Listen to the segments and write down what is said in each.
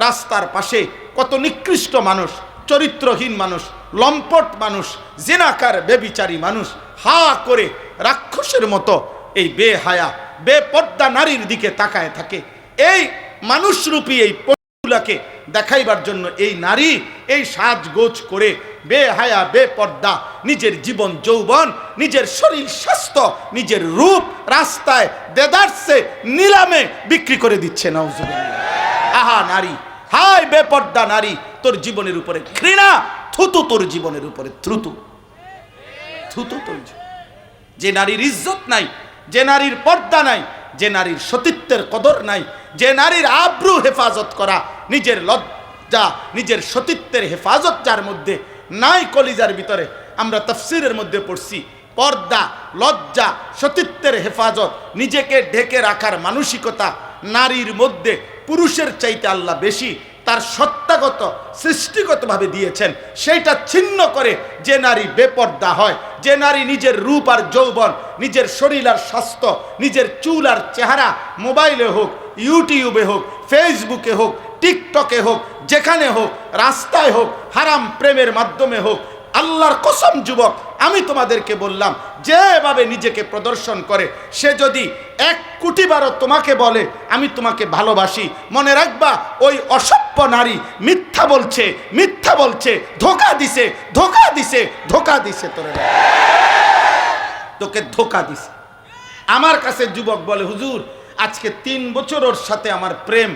রাস্তার পাশে কত নিকৃষ্ট মানুষ, চরিত্রহীন মানুষ, লম্পট মানুষ, জিনাকার ব্যভিচারী মানুষ হা করে রাক্ষসের মতো এই বেহায়া বেপর্দা নারীর দিকে তাকায় থাকে। এই মানুষরূপী এই পশুগুলাকে দেখাইবার জন্য এই নারী এই সাজগোজ করে বেহায়া বেপর্দা নিজের জীবন যৌবন, নিজের শরীর স্বাস্থ্য, নিজের রূপ রাস্তায় দেদারসে নিলামে বিক্রি করে দিচ্ছে। নাউজুবিল্লাহ। আহা নারী, হায় বেপর্দা নারী, তোর জীবনের উপরে ঘৃণা, থুতু তোর জীবনের উপরে, থুতু থুতু তোর। যে নারীর ইজ্জত নাই, যে নারীর পর্দা নাই, যে নারীর সতীত্বের কদর নাই, যে নারীর আব্রু হেফাজত করা, নিজের লজ্জা নিজের সতীত্বের হেফাজত যার মধ্যে নাই কলিজার ভিতরে। আমরা তাফসীরের মধ্যে পড়ছি পর্দা, লজ্জা, সতীত্বের হেফাজত, নিজেকে ঢেকে রাখার মানসিকতা নারীর মধ্যে পুরুষের চাইতে আল্লাহ বেশি তার সত্তাগত সৃষ্টিগতভাবে দিয়েছেন। সেইটা ছিন্ন করে যে নারী বেপর্দা হয়, যে নারী নিজের রূপ আর যৌবন, নিজের শরীর আর স্বাস্থ্য, নিজের চুল আর চেহারা মোবাইলে হোক, ইউটিউবে হোক, ফেসবুকে হোক, টিকটকে হোক, যেখানে হোক, রাস্তায় হোক, হারাম প্রেমের মাধ্যমে হোক, আল্লাহর কসম যুবক আমি তোমাদেরকে বললাম, যেভাবে নিজেকে প্রদর্শন করে সে যদি 1 কোটিবারও তোমাকে বলে আমি তোমাকে ভালোবাসি, মনে রাখবা ওই অসভ্য নারী মিথ্যা বলছে, মিথ্যা বলছে, ধোঁকা দিছে, ধোঁকা দিছে, ধোঁকা দিছে, তোকে ধোঁকা দিছে। আমার কাছে যুবক বলে, হুজুর আজকে 3 বছর ওর সাথে আমার প্রেম,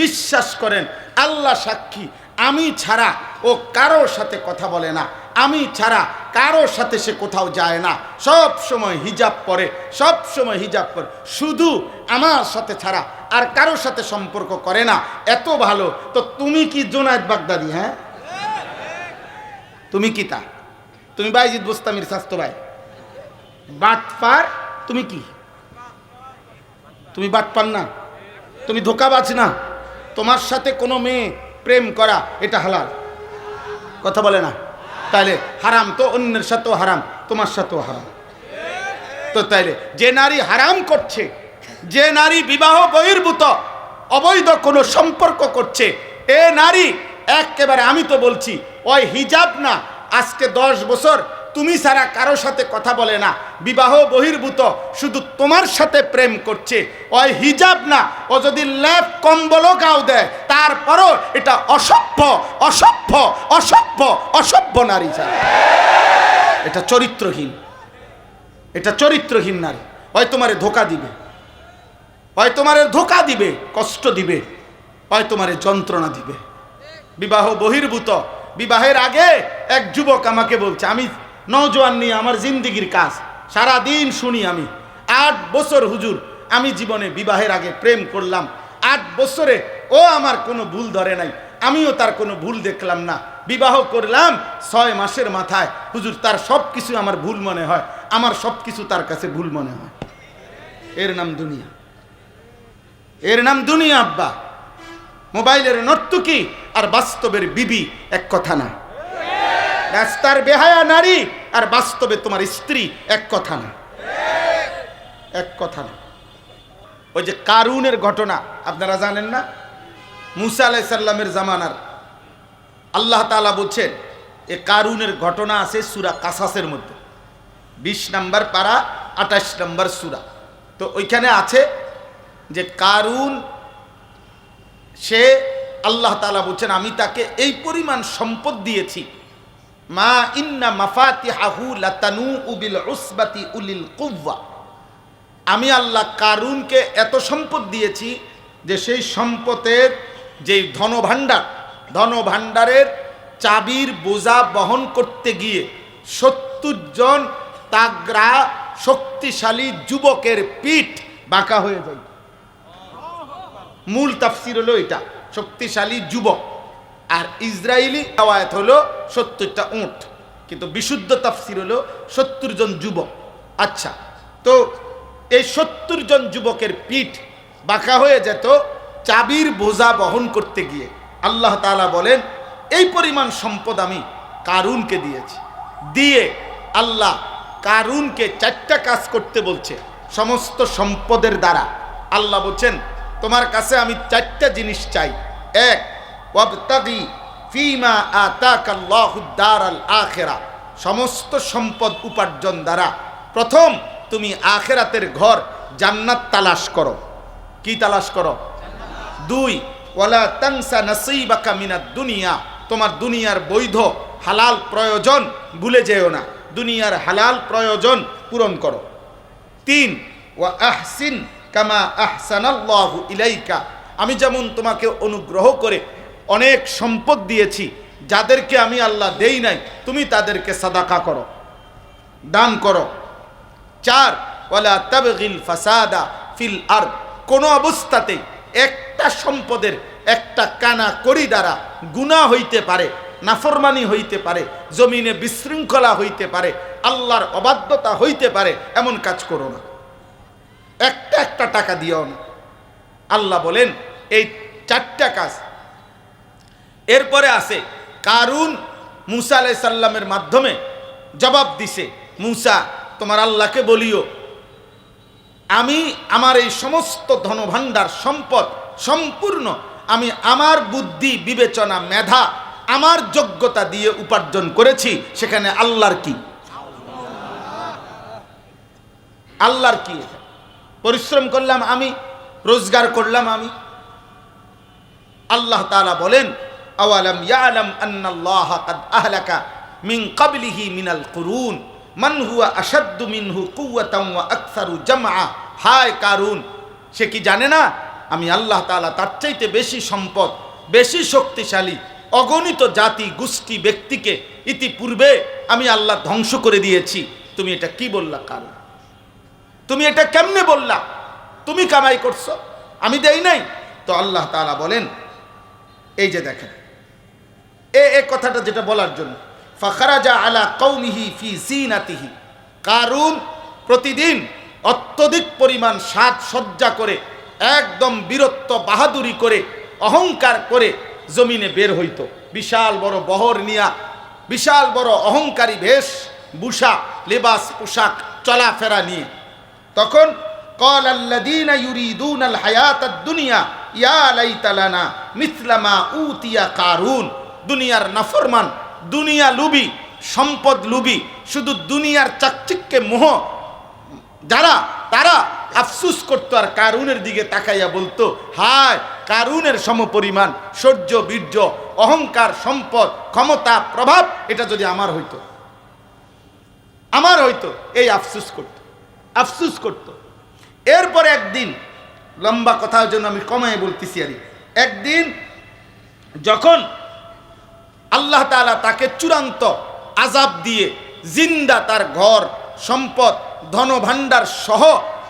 বিশ্বাস করেন আল্লাহ সাক্ষী আমি ছাড়া ও কারোর সাথে কথা বলে না, আমি ছাড়া কারোর সাথে সে কোথাও যায় না, সব সময় হিজাব পরে, সব সময় হিজাব পরে, শুধু আমার সাথে ছাড়া আর কারোর সাথে সম্পর্ক করে না। এত ভালো। তো তুমি কি জুনায়েদ বাগদাদি? হ্যাঁ তুমি কি তা? তুমি বাইজিদ বোস্তামির স্বাস্থ্য ভাই বাটপার? তুমি কি? তুমি বাটপার না, তুমি ধোঁকাবাজ না। তোমার সাথে কোনো মেয়ে প্রেম করা এটা হালাল, কথা বলে না? তাইলে হারাম তো অন্যের সাথেও হারাম, তোমার সাথেও হারাম। তো তাইলে যে নারী হারাম করছে, যে নারী বিবাহ বহির্ভূত অবৈধ কোনো সম্পর্ক করছে, এ নারী একেবারে আমি তো বলছি ওই হিজাব না, আজকে 10 বছর তুমি ছাড়া কারো সাথে কথা বলে না, বিবাহ বহির্ভূত শুধু তোমার সাথে প্রেম করছে, ওই হিজাব না, ও যদি ল্যাপ কম্বলও গাও দেয় তারপরও এটা অসভ্য, অসভ্য, অসভ্য, অসভ্য নারী ছাড়া। এটা চরিত্রহীন, এটা চরিত্রহীন নারী। হয় তোমারে ধোঁকা দিবে, হয় তোমারে ধোঁকা দিবে, কষ্ট দিবে, হয় তোমারে যন্ত্রণা দিবে। বিবাহ বহির্ভূত। বিবাহের আগে এক যুবক আমাকে বলছে, আমি নওজোয়ান নিয়ে আমার জিন্দিগির কাজ সারাদিন শুনি আমি, 8 বছর হুজুর আমি জীবনে বিবাহের আগে প্রেম করলাম, 8 বছরে ও আমার কোনো ভুল ধরে নাই, আমিও তার কোনো ভুল দেখলাম না, বিবাহ করলাম 6 মাসের মাথায় হুজুর তার সব কিছু আমার ভুল মনে হয়, আমার সব কিছু তার কাছে ভুল মনে হয়। এর নাম দুনিয়া, এর নাম দুনিয়া আব্বা। মোবাইলের নর্তকী আর বাস্তবের বিবি এক কথা না। রাস্তার বেহায়া নারী আর বাস্তবে তোমার স্ত্রী এক কথা না, এক কথা না। ওই যে কারুনের ঘটনা আপনারা জানেন না? মুসা আলাইহিস সালামের জামানার আল্লাহ তাআলা বলছেন, এ কারুনের ঘটনা আছে সূরা কাসাসের মধ্যে 20 নম্বর পারা 28 নম্বর সূরা। তো ওইখানে আছে যে কারুন সে আল্লাহ তাআলা বলছেন আমি তাকে এই পরিমাণ সম্পদ দিয়েছি, মা ইন্না মাফাতিহাহু লাতানু বিল উসবাতি উলিল কুওয়া। আমি আল্লাহ কারুনকে এত সম্পদ দিয়েছি যে সেই সম্পদের যেই ধনভাণ্ডারের চাবির বোঝা বহন করতে গিয়ে 70 জন তাগড়া শক্তিশালী যুবকের পিঠ বাঁকা হয়ে যায়। মূল তাফসীর হলো এটা, শক্তিশালী যুবক, আর ইসরায়েলি আয়াত হলো 70টা উট, কিন্তু বিশুদ্ধ তাফসীর হলো 70 জন যুবক। আচ্ছা, তো এই 70 জন যুবকের পিঠ বাঁকা হয়ে যেত চাবির বোঝা বহন করতে গিয়ে। আল্লাহ তাআলা বলেন এই পরিমাণ সম্পদ আমি কারুনকে দিয়েছি। দিয়ে আল্লাহ কারুনকে 4টা কাজ করতে বলছে সমস্ত সম্পদের দ্বারা। আল্লাহ বলছেন তোমার কাছে আমি 4টা জিনিস চাই। 1, ওয়াবতাগি ফীমা আতাকাল্লাহুদ দারাল আখিরা, সমস্ত সম্পদ উপার্জন দ্বারা প্রথম তুমি আখিরাতের ঘর জান্নাত তালাশ করো। কি তালাশ করো? দুই, ওয়ালা তানসা নাসীবাকা মিনাদ দুনিয়া, তোমার দুনিয়ার বৈধ হালাল প্রয়োজন ভুলে যেও না, দুনিয়ার হালাল প্রয়োজন পূরণ করো। তিন, ওয়া আহসিন কামা আহসানাল্লাহু ইলাইকা, আমি যেমন তোমাকে অনুগ্রহ করে অনেক সম্পদ দিয়েছি, যাদেরকে আমি আল্লাহ দেই নাই তুমি তাদেরকে সাদাকা করো, দান করো। চার, ওয়ালা তাবগিল ফাসাদা ফিল আরদ, কোন অবস্থাতেই একটা সম্পদের একটা কানা করি দ্বারা গুনাহ হইতে পারে, নাফরমানি হইতে পারে, জমিনে বিশৃঙ্খলা হইতে পারে, আল্লাহর অবাধ্যতা হইতে পারে, এমন কাজ করো না। একটা একটা টাকা দিও না। আল্লাহ বলেন এই চারটা কাজ। এরপরে আছে কারুন মূসা আলাইহিস সালামের মাধ্যমে জবাব দিছে, মূসা তোমার আল্লাহকে বলিও আমি আমার এই সমস্ত ধনভাণ্ডার সম্পদ সম্পূর্ণ আমি আমার বুদ্ধি বিবেচনা মেধা আমার যোগ্যতা দিয়ে উপার্জন করেছি, সেখানে আল্লাহর কি? আল্লাহর কি? পরিশ্রম করলাম আমি, রোজগার করলাম আমি। আল্লাহ তাআলা বলেন আওয়ালাম ইয়ালাম আন্নাল্লাহা কাদ আহলাকা মিন ক্বাবলিহি মিনাল কুরুন মান হুয়া আশাদ্দু মিনহু কুওয়াতান ওয়া আকসারু জামআ, হায় কারুন, সে কি জানে না আমি আল্লাহ তাআলা তার চাইতে বেশি সম্পদ, বেশি শক্তিশালী অগণিত জাতি গোষ্ঠী ব্যক্তিকে ইতিপূর্বে আমি আল্লাহ ধ্বংস করে দিয়েছি। তুমি এটা কি বললা কারুন? তুমি এটা কেমনে বললা? তুমি কামাই করছো, আমি দেই নাই? তো আল্লাহ তাআলা বলেন এই যে দেখেন এই কথাটা যেটা বলার জন্য, ফাখারাজা আলা কওমিহি ফি জিনাতিহি, কারুন প্রতিদিন অত্যধিক পরিমাণ সাজ সজ্জা করে একদম বীরত্ব বাহাদুরি করে অহংকার করে জমিনে বের হইতো, বিশাল বড় বহর নিয়া, বিশাল বড় অহংকারী বেশ ভূষা লেবাস পোশাক চলাফেরা নিয়ে। তখন ক্বালাল্লাযীনা ইউরিদুনাল হায়াতাদ দুনিয়া ইয়া লাইতা লানা মিছলা মা উতিয়া কারুন, দুনিয়ার নাফরমান, দুনিয়া লুবি, সম্পদ লুবি, শুধু দুনিয়ার চাকচিক্যে মোহ যারা, তারা আফসুস করতো আর কারুনের দিকে তাকাইয়া বলতো হায় কারুনের সমপরিমাণ শৌর্য বীর্য অহংকার সম্পদ ক্ষমতা প্রভাব এটা যদি আমার হইতো, আমার হইতো, এই আফসুস করত, আফসুস করত। এরপরে একদিন, লম্বা কথার জন্য আমি কমায় বলতেছি, আর একদিন যখন আল্লাহ তাআলা তাকে চূড়ান্ত আযাব দিয়ে জিন্দা তার ঘর সম্পদ ধনভাণ্ডার সহ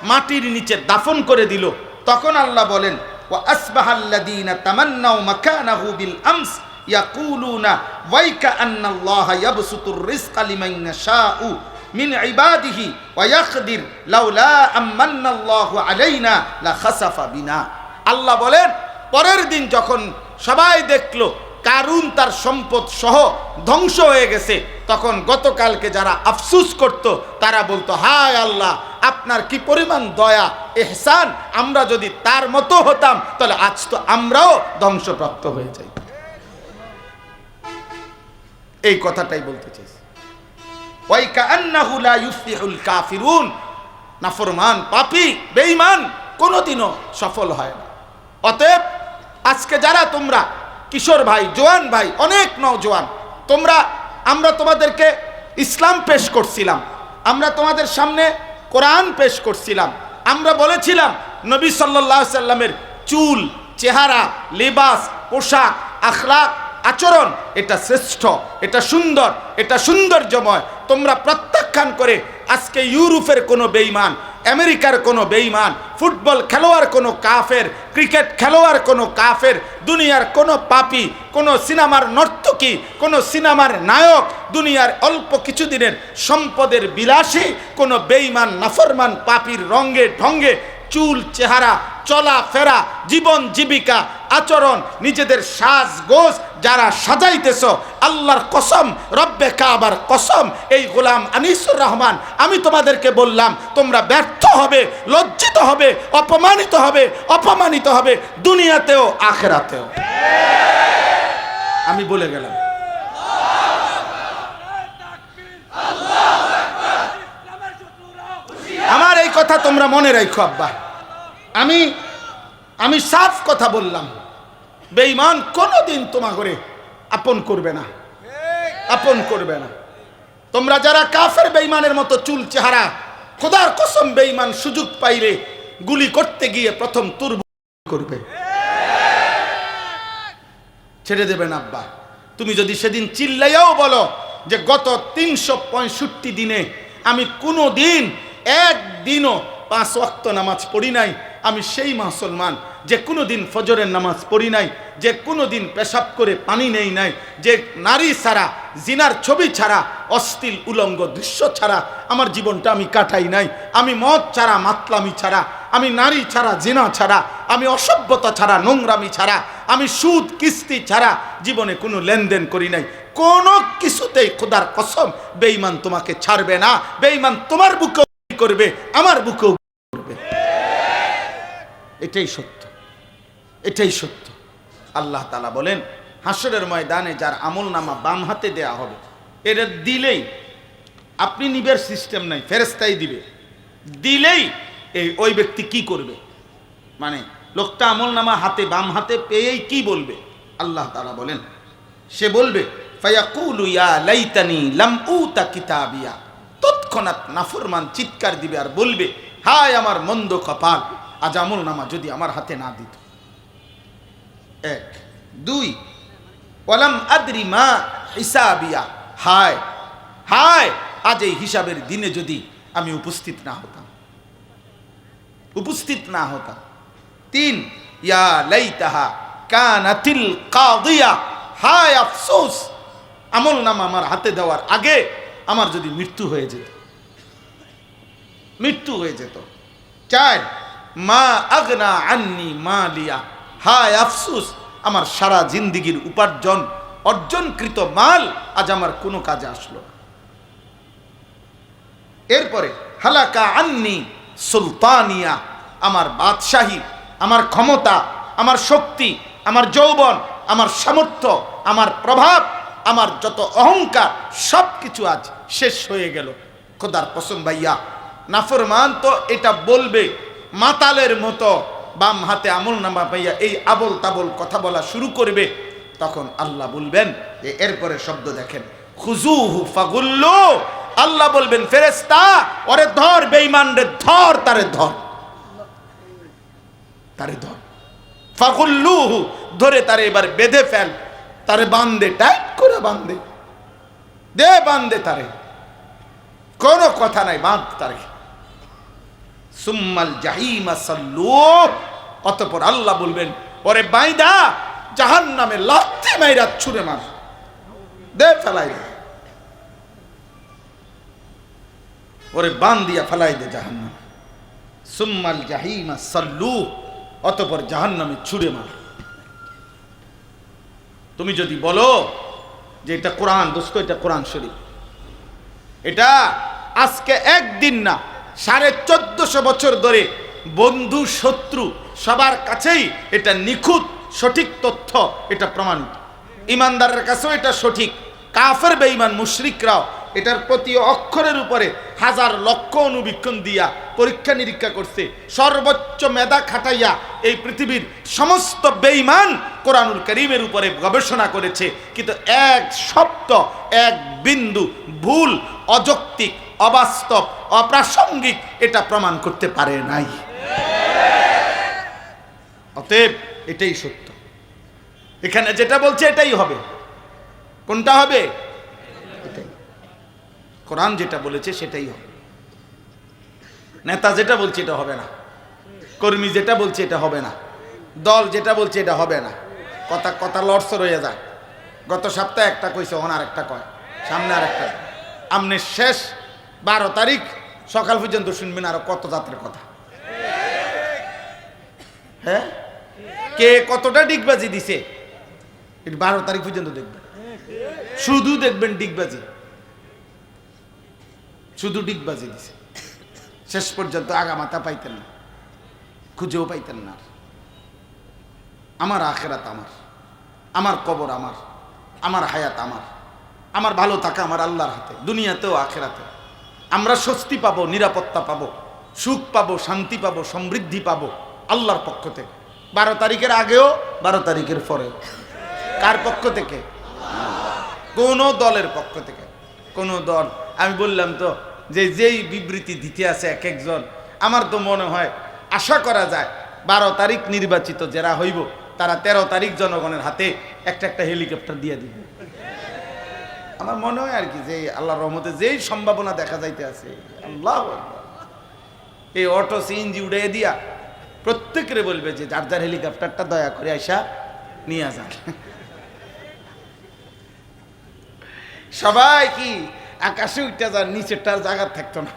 মাটির নিচে দাফন করে দিল, তখন আল্লাহ বলেন ওয়া আসবাহাল্লাযীনা তামান্নাউ মাকানাহু বিল আমস ইয়াকুলুনা ওয়াইকা আন্নাল্লাহা ইয়াবসুতুর রিজকা লিমান ইয়াশাউ মিন ইবাদিহি ওয়া ইয়াকদির লাউলা আমান্নাল্লাহু আলাইনা লাখাসাফা বিনা। আল্লাহ বলেন পরের দিন যখন সবাই দেখলো কারুন তার সম্পদ সহ ধ্বংস হয়ে গেছে, তখন গতকালকে যারা আফসুস করত তারা বলতো হায় আল্লাহ আপনার কি পরিমাণ দয়া ইহসান, আমরা যদি তার মতো হতাম তাহলে আজ তো আমরাও ধ্বংসপ্রাপ্ত হয়ে যাই। এই কথাটাই বলতে চাইছি। ওয়াই কাআন্নাহু লা ইউফলিহুল কাফিরুন, নাফরমান পাপী বেঈমান কোনোদিনও সফল হয় না। অতএব আজকে যারা তোমরা কিশোর ভাই, জওয়ান ভাই, অনেক নওজোয়ান, তোমরা, আমরা তোমাদেরকে ইসলাম পেশ করছিলাম, আমরা তোমাদের সামনে কোরআন পেশ করছিলাম, আমরা বলেছিলাম নবী সাল্লাল্লাহু আলাইহি সাল্লামের চুল, চেহারা, লিবাস, পোশাক, আখলাক, আচরণ এটা শ্রেষ্ঠ, এটা সুন্দর, এটা সৌন্দর্যময়। তোমরা প্রত্যাখ্যান করে আজকে ইউরোপের কোনো বেঈমান, আমেরিকার কোনো বেঈমান, ফুটবল খেলোয়াড় কোনো কাফের, ক্রিকেট খেলোয়াড় কোনো কাফের, দুনিয়ার কোনো পাপী, কোনো সিনেমার নর্তকী, কোনো সিনেমার নায়ক, দুনিয়ার অল্প কিছুদিনের সম্পদের বিলাসী কোনো বেঈমান নাফরমান পাপীর রঙ্গে ঢঙ্গে চুল, চেহারা, চলাফেরা, জীবন জীবিকা, আচরণ, নিজেদের সাজগোজ যারা সাজাইতেছ, আল্লাহর কসম, রব্বে কাবার কসম, এই গোলাম আনিসুর রহমান, আমি তোমাদেরকে বললাম তোমরা ব্যর্থ হবে, লজ্জিত হবে, অপমানিত হবে, অপমানিত হবে দুনিয়াতেও আখিরাতেও। আমি বলে গেলাম। আমার এই কথা তোমরা মনে রাখো আব্বা। আমি সাফ কথা বললাম, বেঈমান কোনোদিন তোমা করে আপন করবে না, আপন করবে না। তোমরা যারা কাফের বেঈমানের মতো চুল চেহারা, খোদার কসম বেঈমান সুযোগ পাইলে গুলি করতে গিয়ে প্রথম তুরব করবে, ছেড়ে দেবে না আব্বা। তুমি যদি সেদিন চিল্লাইয়াও বলো যে গত 365 দিনে আমি কোনো দিন একদিনও 5 ওয়াক্ত নামাজ পড়ি নাই, আমি সেই মুসলমান যে কোনো দিন ফজরের নামাজ পড়ি নাই, যে কোনো দিন পেশাব করে পানি নেই নাই, যে নারী ছাড়া, জিনার ছবি ছাড়া, অশ্লীল উলঙ্গ দৃশ্য ছাড়া আমার জীবনটা আমি কাটাই নাই, আমি মদ ছাড়া, মাতলামি ছাড়া, আমি নারী ছাড়া, জিনা ছাড়া, আমি অসভ্যতা ছাড়া, নোংরামি ছাড়া, আমি সুদ কিস্তি ছাড়া জীবনে কোনো লেনদেন করি নাই, কোনো কিছুতেই খোদার কসম বেঈমান তোমাকে ছাড়বে না। বেঈমান তোমার বুকেও করবে, আমার বুকেও করবে। এটাই সত্য, এটাই সত্য। আল্লাহ তাআলা বলেন হাসরের ময়দানে যার আমল নামা বাম হাতে দেয়া হবে, এটা দিলেই, আপনি নিবের সিস্টেম নাই, ফেরেশতাই দিবে, দিলেই ওই ব্যক্তি কি করবে, মানে লোকটা আমল নামা হাতে বাম হাতে পেয়েই কি বলবে? আল্লাহ তাআলা বলেন সে বলবে ফায়াকুলু ইয়া লাইতানি লাম উতা কিতাবিয়া। তৎক্ষণাৎ নাফরমান চিৎকার দিবে আর বলবে হায় আমার মন্দ কপাল, আজ আমল নামা যদি আমার হাতে না দিত। 1 2 ওয়ালাম আদরি মা হিসাবিয়া, হায় হায় আজ এই হিসাবের দিনে যদি আমি উপস্থিত না হতাম, উপস্থিত না হতাম। 3 ইয়া লাইতাহা কানাতিল কাদিয়া, হায় আফসোস আমল নামা আমার হাতে দেওয়ার আগে আমার যদি মৃত্যু হয়ে যেত, মৃত্যু হয়ে যেত। 4 মা আগনা আন্নি মালিয়া, হায় আফসোস আমার সারা জিন্দিগির উপার্জন অর্জনকৃত মাল আজ আমার কোনো কাজে আসলো। এরপরে হালাকা আন্নি সুলতানিয়া, আমার বাদশাহী, আমার ক্ষমতা, আমার শক্তি, আমার যৌবন, আমার সামর্থ্য, আমার প্রভাব, আমার যত অহংকার সব কিছু আজ শেষ হয়ে গেল। খোদার কসম ভাইয়া, নাফরমান তো এটা বলবে মাতালের মতো, বাম হাতে আমল নামা পাইয়া এই আবল তাবল কথা বলা শুরু করবে। তখন আল্লাহ বলবেন যে এরপরে শব্দ দেখেন খুজুহু ফাগুল্লু, আল্লাহ বলবেন ফেরেশতা ওরে ধর, বেঈমান রে ধর, তারে ধর, তারে ধর। ফাগুল্লুহু, ধরে তারে এবার বেঁধে ফেল, তারে বাঁধে, টাইট করে বাঁধে দে, বাঁধে তারে, কোনো কথা নাই, বাঁধ তারে। সুম্মাল জাহিমা সাল্লু, অতঃপর আল্লাহ বলবেন ওরে বাইদা জাহান্নামে লাথি মাইরা ছুঁড়ে মার দে, ফেলাই দে, ওরে বান দিয়া ফেলাই দে জাহান্নামে। সুম্মাল জাহিমা সাল্লু, অতঃপর জাহান্নামে ছুঁড়ে মার। তুমি যদি বলো যে এটা কোরআন, দোস্ত এটা কোরআন শরীফ, এটা আজকে একদিন না 1450 বছর ধরে বন্ধু শত্রু সবার কাছেই এটা নিখুঁত সঠিক তথ্য, এটা প্রমাণিত। ইমানদারের কাছেও এটা সঠিক, কাফের বেঈমান মুশরিকরাও এটার প্রতি অক্ষরের উপরে হাজার লক্ষ অনুবীক্ষণ দিয়া পরীক্ষা নিরীক্ষা করছে, সর্বোচ্চ মেধা খাটাইয়া এই পৃথিবীর সমস্ত বেঈমান কোরআনুল কারীমের উপরে গবেষণা করেছে, কিন্তু এক শব্দ, এক বিন্দু ভুল, অযৌক্তিক, অবাস্তব, অপ্রাসঙ্গিক এটা প্রমাণ করতে পারে নাই। অতএব এটাই সত্য, এখানে যেটা বলছে এটাই হবে। কোনটা হবে? এটাই। কোরআন যেটা বলেছে সেটাই হবে। নেতা যেটা বলছে এটা হবে না, কর্মী যেটা বলছে এটা হবে না, দল যেটা বলছে এটা হবে না। কথা কথা লড়সড় হয়ে যায়। গত সপ্তাহে একটা কইছে, ওখানে আর একটা কয়, সামনে আর একটা। আমনে শেষ 12 তারিখ সকাল পর্যন্ত শুনবেন আরো কত যাত্রার কথা। হ্যাঁ, কে কতটা ডিগবাজি দিছে 12 তারিখ পর্যন্ত দেখবেন, শুধু দেখবেন ডিগবাজি, শুধু ডিগবাজি দিছে। শেষ পর্যন্ত আগামাতা পাইতেন না, খুঁজেও পাইতেন না। আমার আখেরাত আমার, আমার কবর আমার, আমার হায়াত আমার ভালো থাকা আমার আল্লাহর হাতে, দুনিয়াতেও আখেরাতে। আমরা স্বস্তি পাবো, নিরাপত্তা পাবো, সুখ পাবো, শান্তি পাবো, সমৃদ্ধি পাবো আল্লাহর পক্ষ থেকে। 12 তারিখের আগেও, 12 তারিখের পরেও। কার পক্ষ থেকে? কোন দলের পক্ষ থেকে? কোন দল? আমি বললাম তো যে যেই বিবৃতি দিতে আছে এক একজন, আমার তো মনে হয় আশা করা যায় 12 তারিখ নির্বাচিত যারা হইব তারা 13 তারিখ জনগণের হাতে একটা একটা হেলিকপ্টার দিয়ে দিবে। আমার মনে হয় আর কি যে আল্লাহর রহমতে যেই সম্ভাবনা দেখা যাইতে আছে, আল্লাহু আকবার, এই অটো সিএনজি উড়ে দিয়া প্রত্যেকেরে বলবে যে যার যার হেলিকপ্টারটা দয়া করে আইসা নিয়ে যান। সবাই কি আকাশে উঠতে যান, নিচেরটার জায়গা থাকতো না।